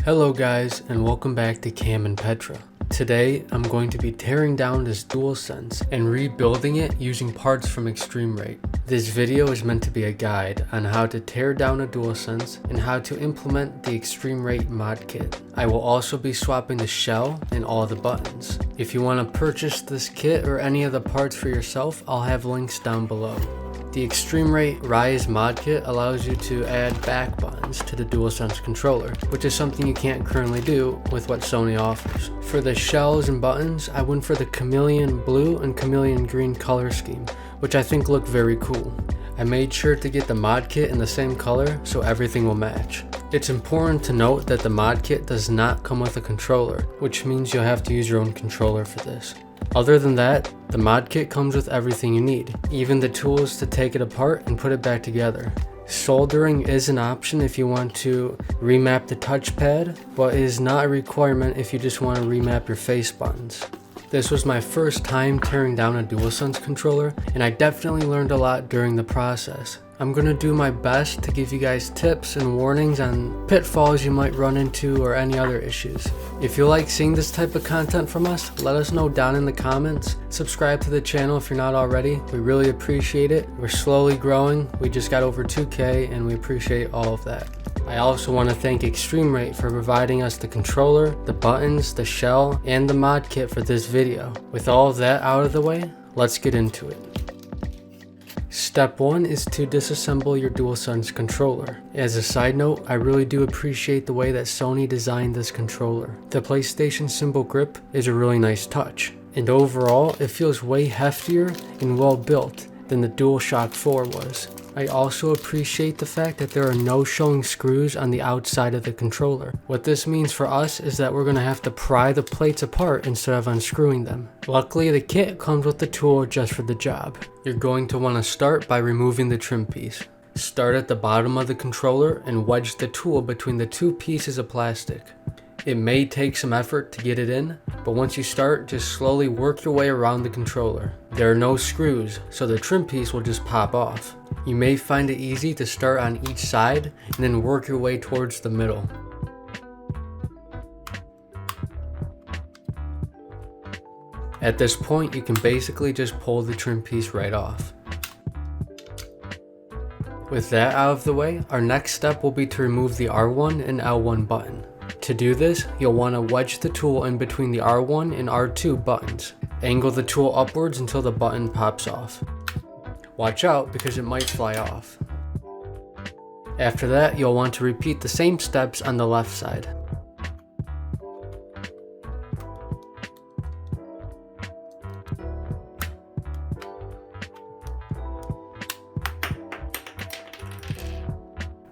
Hello guys, and welcome back to Cam and Petra. Today I'm going to be tearing down this DualSense and rebuilding it using parts from ExtremeRate. This video is meant to be a guide on how to tear down a DualSense and how to implement the ExtremeRate mod kit. I will also be swapping the shell and all the buttons. If you want to purchase this kit or any of the parts for yourself, I'll have links down below. The ExtremeRate Rise mod kit allows you to add back buttons to the DualSense controller, which is something you can't currently do with what Sony offers. For the shells and buttons, I went for the chameleon blue and chameleon green color scheme, which I think look very cool. I made sure to get the mod kit in the same color so everything will match. It's important to note that the mod kit does not come with a controller, which means you'll have to use your own controller for this. Other than that, the mod kit comes with everything you need, even the tools to take it apart and put it back together. Soldering is an option if you want to remap the touchpad, but it is not a requirement if you just want to remap your face buttons. This was my first time tearing down a DualSense controller, and I definitely learned a lot during the process. I'm going to do my best to give you guys tips and warnings on pitfalls you might run into or any other issues. If you like seeing this type of content from us, let us know down in the comments. Subscribe to the channel if you're not already. We really appreciate it. We're slowly growing. We just got over 2K and we appreciate all of that. I also want to thank ExtremeRate for providing us the controller, the buttons, the shell, and the mod kit for this video. With all of that out of the way, let's get into it. Step 1 is to disassemble your DualSense controller. As a side note, I really do appreciate the way that Sony designed this controller. The PlayStation symbol grip is a really nice touch, and overall it feels way heftier and well built than the DualShock 4 was. I also appreciate the fact that there are no showing screws on the outside of the controller. What this means for us is that we're going to have to pry the plates apart instead of unscrewing them. Luckily, the kit comes with the tool just for the job. You're going to want to start by removing the trim piece. Start at the bottom of the controller and wedge the tool between the two pieces of plastic. It may take some effort to get it in, but once you start, just slowly work your way around the controller. There are no screws, so the trim piece will just pop off. You may find it easy to start on each side and then work your way towards the middle. At this point, you can basically just pull the trim piece right off. With that out of the way, our next step will be to remove the R1 and L1 button. To do this, you'll want to wedge the tool in between the R1 and R2 buttons. Angle the tool upwards until the button pops off. Watch out because it might fly off. After that, you'll want to repeat the same steps on the left side.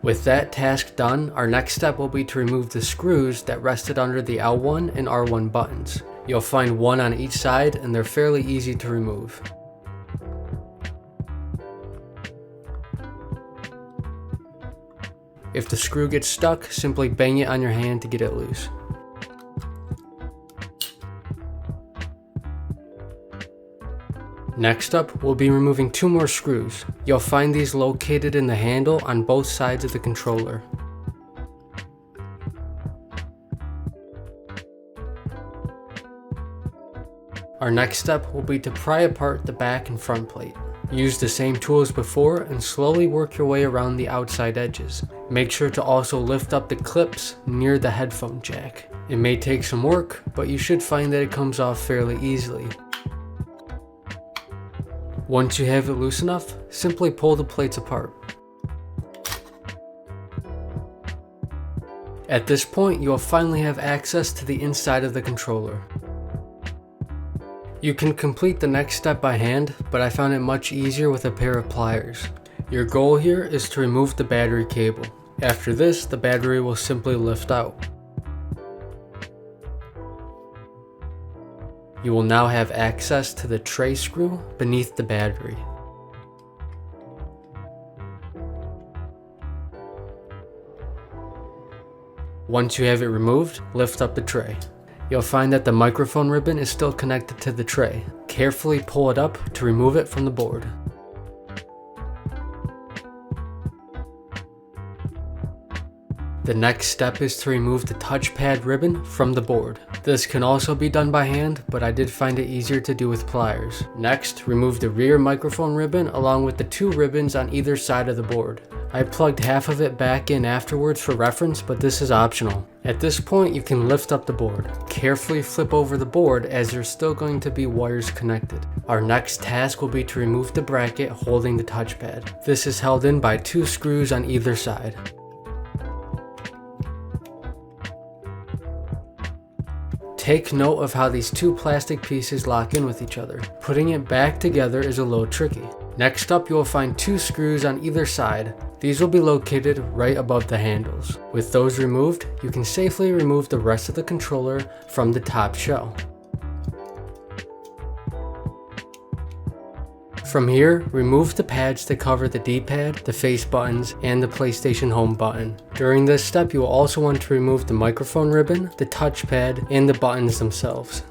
With that task done, our next step will be to remove the screws that rested under the L1 and R1 buttons. You'll find one on each side and they're fairly easy to remove. If the screw gets stuck, simply bang it on your hand to get it loose. Next up, we'll be removing two more screws. You'll find these located in the handle on both sides of the controller. Our next step will be to pry apart the back and front plate. Use the same tool as before and slowly work your way around the outside edges. Make sure to also lift up the clips near the headphone jack. It may take some work, but you should find that it comes off fairly easily. Once you have it loose enough, simply pull the plates apart. At this point, you will finally have access to the inside of the controller. You can complete the next step by hand, but I found it much easier with a pair of pliers. Your goal here is to remove the battery cable. After this, the battery will simply lift out. You will now have access to the tray screw beneath the battery. Once you have it removed, lift up the tray. You'll find that the microphone ribbon is still connected to the tray. Carefully pull it up to remove it from the board. The next step is to remove the touchpad ribbon from the board. This can also be done by hand, but I did find it easier to do with pliers. Next, remove the rear microphone ribbon along with the 2 ribbons on either side of the board. I plugged half of it back in afterwards for reference, but this is optional. At this point, you can lift up the board. Carefully flip over the board as there's still going to be wires connected. Our next task will be to remove the bracket holding the touchpad. This is held in by 2 screws on either side. Take note of how these 2 plastic pieces lock in with each other. Putting it back together is a little tricky. Next up, you will find 2 screws on either side. These will be located right above the handles. With those removed, you can safely remove the rest of the controller from the top shell. From here, remove the pads that cover the D-pad, the face buttons, and the PlayStation Home button. During this step, you will also want to remove the microphone ribbon, the touchpad, and the buttons themselves.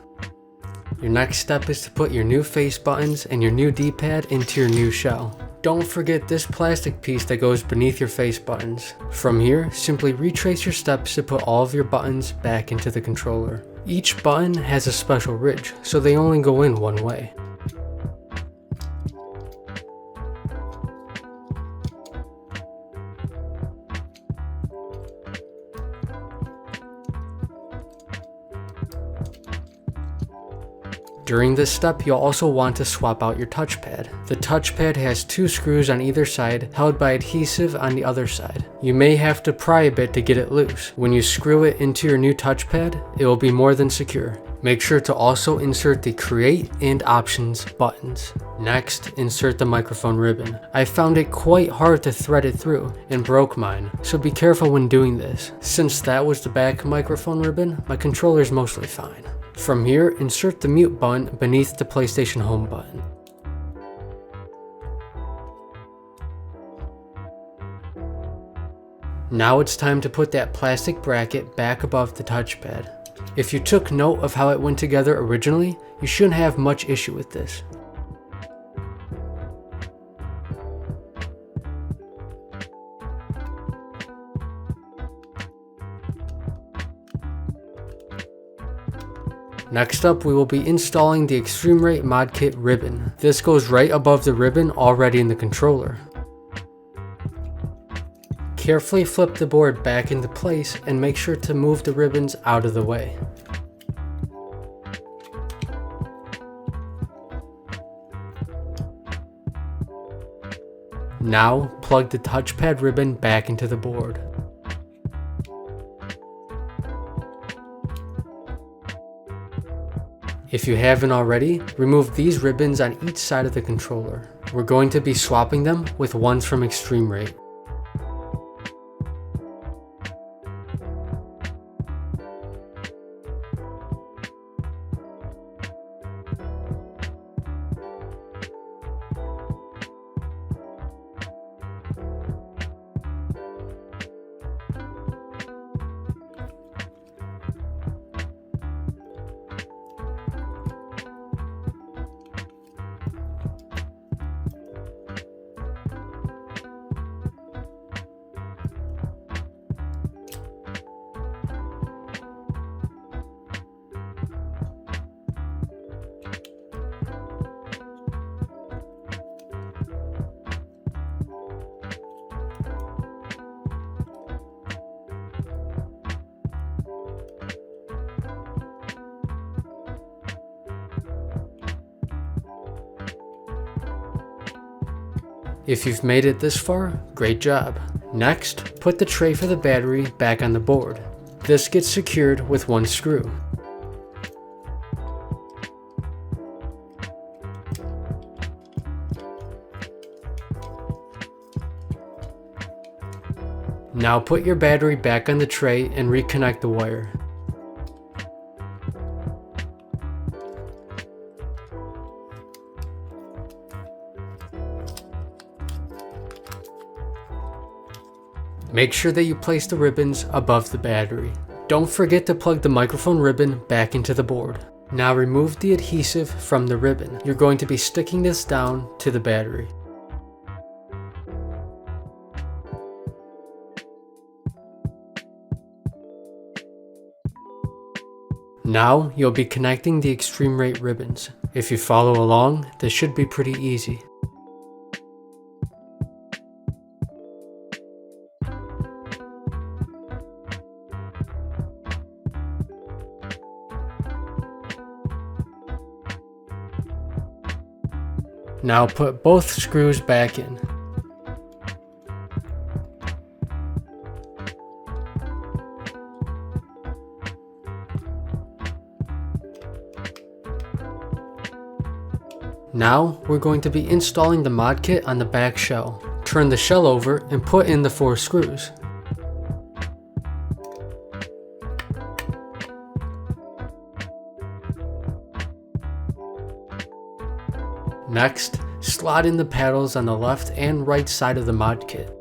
Your next step is to put your new face buttons and your new D-pad into your new shell. Don't forget this plastic piece that goes beneath your face buttons. From here, simply retrace your steps to put all of your buttons back into the controller. Each button has a special ridge, so they only go in one way. During this step, you'll also want to swap out your touchpad. The touchpad has 2 screws on either side, held by adhesive on the other side. You may have to pry a bit to get it loose. When you screw it into your new touchpad, it will be more than secure. Make sure to also insert the Create and Options buttons. Next, insert the microphone ribbon. I found it quite hard to thread it through and broke mine, so be careful when doing this. Since that was the back microphone ribbon, my controller is mostly fine. From here, insert the mute button beneath the PlayStation Home button. Now it's time to put that plastic bracket back above the touchpad. If you took note of how it went together originally, you shouldn't have much issue with this. Next up, we will be installing the ExtremeRate mod kit ribbon. This goes right above the ribbon already in the controller. Carefully flip the board back into place and make sure to move the ribbons out of the way. Now, plug the touchpad ribbon back into the board. If you haven't already, remove these ribbons on each side of the controller. We're going to be swapping them with ones from ExtremeRate. If you've made it this far, great job. Next, put the tray for the battery back on the board. This gets secured with one screw. Now put your battery back on the tray and reconnect the wire. Make sure that you place the ribbons above the battery. Don't forget to plug the microphone ribbon back into the board. Now remove the adhesive from the ribbon. You're going to be sticking this down to the battery. Now you'll be connecting the ExtremeRate ribbons. If you follow along, this should be pretty easy. Now put both screws back in. Now we're going to be installing the mod kit on the back shell. Turn the shell over and put in the 4 screws. Next, slot in the paddles on the left and right side of the mod kit.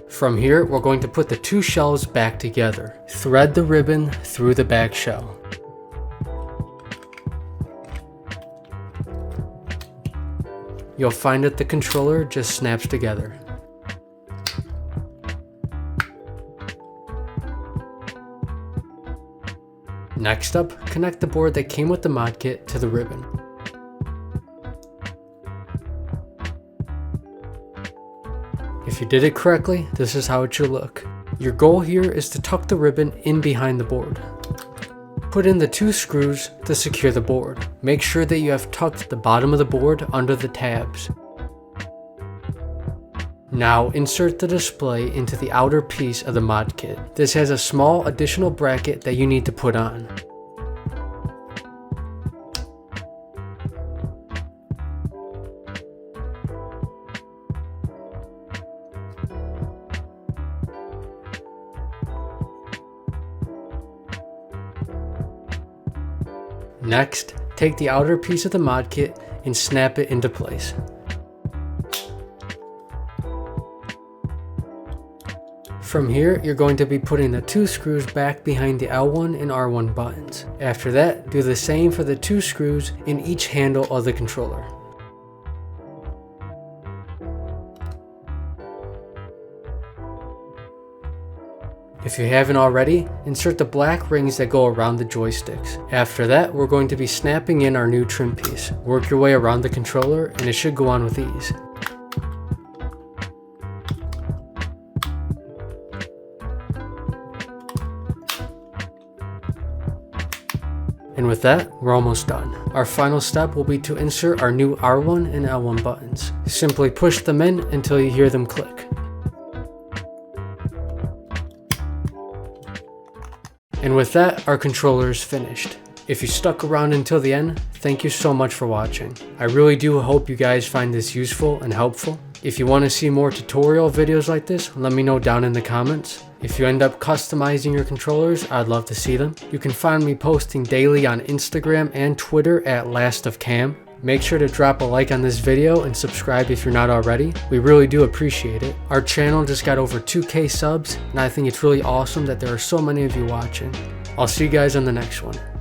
From here, we're going to put the 2 shells back together. Thread the ribbon through the back shell. You'll find that the controller just snaps together. Next up, connect the board that came with the mod kit to the ribbon. If you did it correctly, this is how it should look. Your goal here is to tuck the ribbon in behind the board. Put in the 2 screws to secure the board. Make sure that you have tucked the bottom of the board under the tabs. Now insert the display into the outer piece of the mod kit. This has a small additional bracket that you need to put on. Next, take the outer piece of the mod kit and snap it into place. From here, you're going to be putting the 2 screws back behind the L1 and R1 buttons. After that, do the same for the 2 screws in each handle of the controller. If you haven't already, insert the black rings that go around the joysticks. After that, we're going to be snapping in our new trim piece. Work your way around the controller and it should go on with ease. And with that, we're almost done. Our final step will be to insert our new R1 and L1 buttons. Simply push them in until you hear them click. And with that, our controller is finished. If you stuck around until the end, thank you so much for watching. I really do hope you guys find this useful and helpful. If you want to see more tutorial videos like this, let me know down in the comments. If you end up customizing your controllers, I'd love to see them. You can find me posting daily on Instagram and Twitter at LastOfCam. Make sure to drop a like on this video and subscribe if you're not already. We really do appreciate it. Our channel just got over 2K subs, and I think it's really awesome that there are so many of you watching. I'll see you guys on the next one.